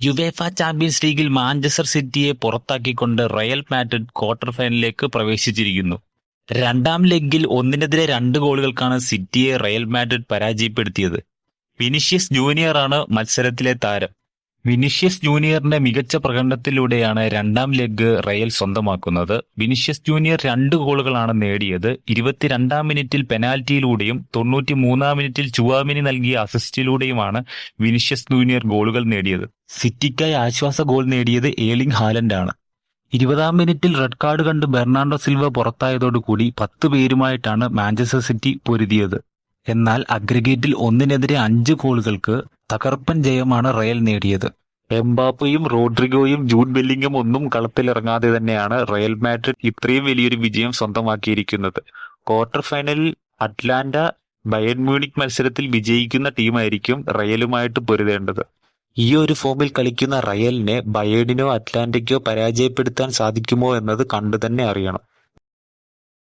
UEFA champions ലീഗിൽ Manchester സിറ്റിയെ പുറത്താക്കിക്കൊണ്ട് Real Madrid quarter ഫൈനലിലേക്ക് പ്രവേശിച്ചിരിക്കുന്നു. രണ്ടാം ലെഗിൽ 1-2 ഗോളുകൾക്കാണ് സിറ്റിയെ റയൽ മാഡ്രിഡ് പരാജയപ്പെടുത്തിയത്. വിനീഷ്യസ് ജൂനിയറാണ് മത്സരത്തിലെ താരം. വിനീഷ്യസ് ജൂനിയറിന്റെ മികച്ച പ്രകടനത്തിലൂടെയാണ് രണ്ടാം ലെഗ് റയൽ സ്വന്തമാക്കുന്നത്. വിനീഷ്യസ് ജൂനിയർ 2 ഗോളുകളാണ് നേടിയത്. 22-ാം മിനിറ്റിൽ പെനാൽറ്റിയിലൂടെയും 93-ാം മിനിറ്റിൽ ചുവാമിനി നൽകിയ അസിസ്റ്റിലൂടെയുമാണ് വിനീഷ്യസ് ജൂനിയർ ഗോളുകൾ നേടിയത്. സിറ്റിക്കായി ആശ്വാസ ഗോൾ നേടിയത് ഏർലിംഗ് ഹാലൻഡാണ്. 20-ാം മിനിറ്റിൽ റെഡ് കാർഡ് കണ്ട് ബെർണാർഡോ സിൽവ പുറത്തായതോടുകൂടി 10 പേരുമായിട്ടാണ് മാഞ്ചസ്റ്റർ സിറ്റി പൊരുതിയത്. എന്നാൽ അഗ്രഗേറ്റിൽ 1-5 ഗോളുകൾക്ക് തകർപ്പൻ ജയമാണ് റയൽ നേടിയത്. എംബാപ്പയും റോഡ്രിഗോയും ജൂഡ് ബെല്ലിംഗും ഒന്നും കളത്തിലിറങ്ങാതെ തന്നെയാണ് റയൽ മാഡ്രിഡ് ഇത്രയും വലിയൊരു വിജയം സ്വന്തമാക്കിയിരിക്കുന്നത്. ക്വാർട്ടർ ഫൈനലിൽ അറ്റ്ലാന്റ ബയേൺ മ്യൂണിക് മത്സരത്തിൽ വിജയിക്കുന്ന ടീമായിരിക്കും റയലുമായിട്ട് പൊരുതേണ്ടത്. ഈ ഒരു ഫോമിൽ കളിക്കുന്ന റയലിനെ ബയേണിനോ അറ്റ്ലാന്റയ്ക്കോ പരാജയപ്പെടുത്താൻ സാധിക്കുമോ എന്നത് കണ്ടു തന്നെ അറിയണം.